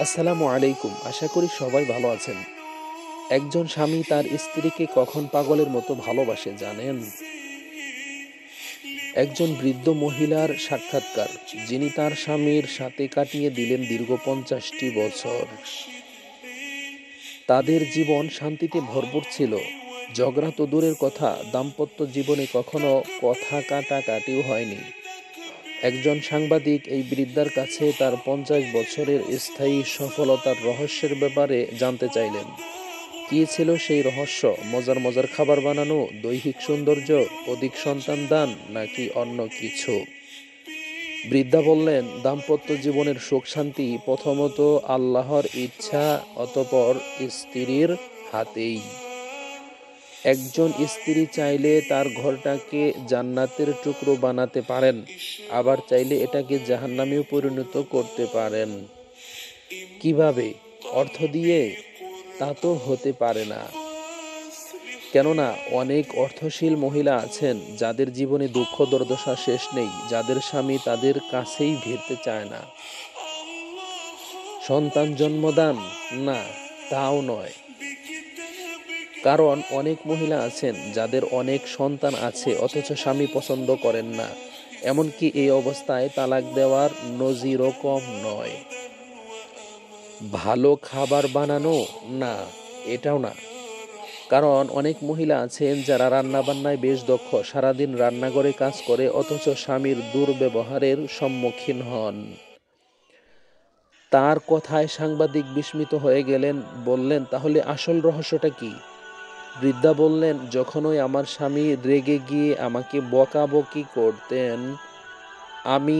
আসসালামু আলাইকুম। আশা করি সবাই ভালো আছেন। একজন স্বামী তার স্ত্রীকে কখন পাগলের মতো ভালোবাসে জানেন? একজন বৃদ্ধ মহিলার সাক্ষাৎকার, যিনি তার স্বামীর সাথে কাটিয়ে দিলেন দীর্ঘ 50টি বছর। তাদের জীবন শান্তিতে ভরপুর ছিল। ঝগড়া তো দূরের কথা, দাম্পত্য জীবনে কখনো কথা কাটাকাটিও হয়নি। একজন সাংবাদিক এই বৃদ্ধার কাছে তার 50 বছরের স্থায়ী সফলতার রহস্যের ব্যাপারে জানতে চাইলেন। কি ছিল সেই রহস্য? মজার মজার খাবার বানানো, দৈহিক সৌন্দর্য, অধিক সন্তান দান, নাকি অন্য কিছু? বৃদ্ধা বললেন, দাম্পত্য জীবনের সুখ শান্তি প্রথমত আল্লাহর ইচ্ছা, অতঃপর স্ত্রীর হাতেই। একজন স্ত্রী চাইলে তার ঘরটাকে জান্নাতের টুকরো বানাতে পারেন, আবার চাইলে এটাকে জাহান্নামেও পরিণত করতে পারেন। কিভাবে? অর্থ দিয়ে? তা তো হতে পারে না। কেননা অনেক অর্থশীল মহিলা আছেন যাদের জীবনে দুঃখ দুর্দশা শেষ নেই, যাদের স্বামী তাদের কাছেই ভিড়তে চায় না। সন্তান জন্মদান? না, তাও নয়। কারণ অনেক মহিলা আছেন যাদের অনেক সন্তান আছে অথচ স্বামী পছন্দ করেন না। এমনকি এই অবস্থায় তালাক দেওয়ার নজিরও কম নয়। ভালো খাবার বানানো? না, এটাও না। কারণ অনেক মহিলা আছেন যারা রান্নাবান্নায় বেশ দক্ষ, সারাদিন রান্নাঘরে কাজ করে অথচ স্বামীর দুর্ব্যবহারের সম্মুখীন হন। তার কথায় সাংবাদিক বিস্মিত হয়ে গেলেন, বললেন, তাহলে আসল রহস্যটা কি? বৃদ্ধা বললেন, যখনই আমার স্বামী রেগে গিয়ে আমাকে বকাবকি করতেন, আমি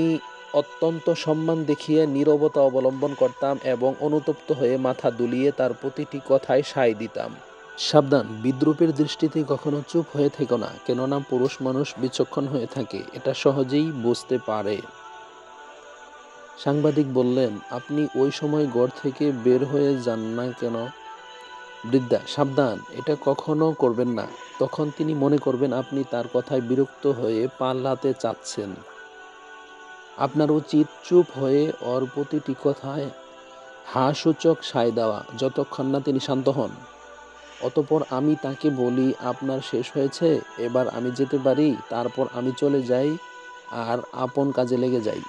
অত্যন্ত সম্মান দেখিয়ে নীরবতা অবলম্বন করতাম এবং অনুতপ্ত হয়ে মাথা দুলিয়ে তার প্রতিটি কথায় সায় দিতাম। সাবধান, বিদ্রূপের দৃষ্টিতে কখনো চুপ হয়ে থেকো না, কেননা পুরুষ মানুষ বিচক্ষণ হয়ে থাকে, এটা সহজেই বুঝতে পারে। সাংবাদিক বললেন, আপনি ওই সময় ঘর থেকে বের হয়ে যান না কেন? বৃদ্ধা, সাবধান, এটা কখনো করবেন না। তখন তিনি মনে করবেন আপনি তার কথায় বিরক্ত হয়ে পালাতে চাচ্ছেন। আপনার উচিত চুপ হয়ে ওর প্রতিটি কথায় হাসূচক সায় দেওয়া, যতক্ষণ না তিনি শান্ত হন। অতঃপর আমি তাকে বলি, আপনার শেষ হয়েছে, এবার আমি যেতে পারি? তারপর আমি চলে যাই আর আপন কাজে লেগে যাই।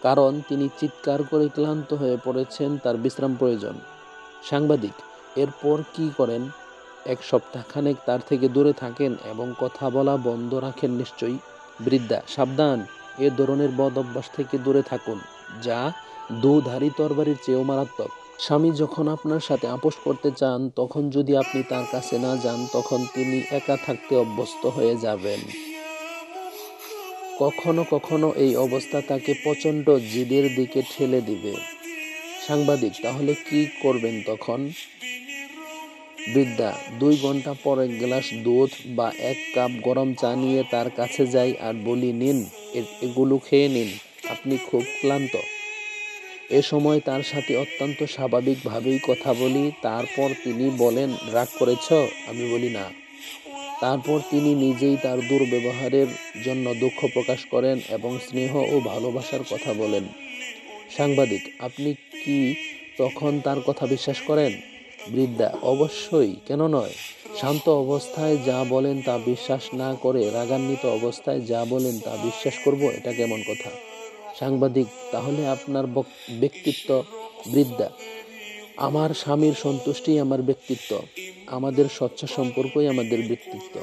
কারণ তিনি চিৎকার করে ক্লান্ত হয়ে পড়েছেন, তার বিশ্রাম প্রয়োজন। সাংবাদিক, এরপর কি করেন? 1 সপ্তাহখানেক তার থেকে দূরে থাকেন এবং কথা বলা বন্ধ রাখেন নিশ্চয়ই। বৃদ্ধা, সাবধান, এ ধরনের বদ অভ্যাস থেকে দূরে থাকুন, যা দুধারী তরবারির চেয়েও মারাত্মক। স্বামী যখন আপনার সাথে আপোষ করতে চান, তখন যদি আপনি তার কাছে না যান, তখন তিনি একা থাকতে অভ্যস্ত হয়ে যাবেন। কখনো কখনো এই অবস্থা তাকে প্রচণ্ড জিদের দিকে ঠেলে দিবে। সাংবাদিক, তাহলে কি করবেন তখন? বৃদ্ধা, 2 ঘন্টা পর 1 গ্লাস দুধ বা 1 কাপ গরম চা নিয়ে তার কাছে যাই আর বলি, নিন, এগুলো খেয়ে নিন, আপনি খুব ক্লান্ত। এ সময় তার সাথে অত্যন্ত স্বাভাবিকভাবেই কথা বলি। তারপর তিনি বলেন, রাগ করেছ? আমি বলি, না। তারপর তিনি নিজেই তার দুর্ব্যবহারের জন্য দুঃখ প্রকাশ করেন এবং স্নেহ ও ভালোবাসার কথা বলেন। সাংবাদিক, আপনি কি তখন তার কথা বিশ্বাস করেন? বৃদ্ধা, অবশ্যই, কেন নয়? শান্ত অবস্থায় যা বলেন তা বিশ্বাস না করে রাগান্বিত অবস্থায় যা বলেন তা বিশ্বাস করব, এটা কেমন কথা? সাংবাদিক, তাহলে আপনার ব্যক্তিত্ব? বৃদ্ধা, আমার স্বামীর সন্তুষ্টি আমার ব্যক্তিত্ব, আমাদের স্বচ্ছ সম্পর্কই আমাদের ব্যক্তিত্ব।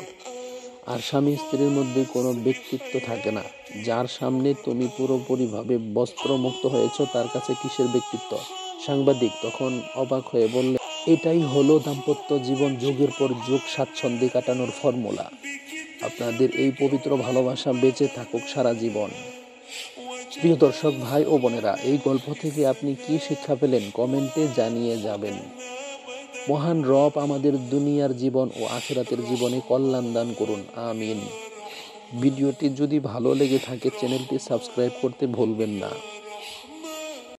আর স্বামী স্ত্রীর মধ্যে কোনো ব্যক্তিত্ব থাকে না। যার সামনে তুমি পুরোপুরিভাবে বস্ত্রমুক্ত হয়েছ, তার কাছে কিসের ব্যক্তিত্ব? সাংবাদিক তখন অবাক হয়ে বললেন, এটাই হলো দাম্পত্য জীবন, যুগের পর যুগ স্বাচ্ছন্দ্যে কাটানোর ফর্মুলা। আপনাদের এই পবিত্র ভালোবাসা বেঁচে থাকুক সারা জীবন। প্রিয় দর্শক ভাই ও বোনেরা, এই গল্প থেকে আপনি কি শিক্ষা পেলেন কমেন্টে জানিয়ে যাবেন। মহান রব আমাদের দুনিয়ার জীবন ও আখিরাতের জীবনে কল্যাণ দান করুন, আমিন। ভিডিওটি যদি ভালো লেগে থাকে চ্যানেলটি সাবস্ক্রাইব করতে ভুলবেন না।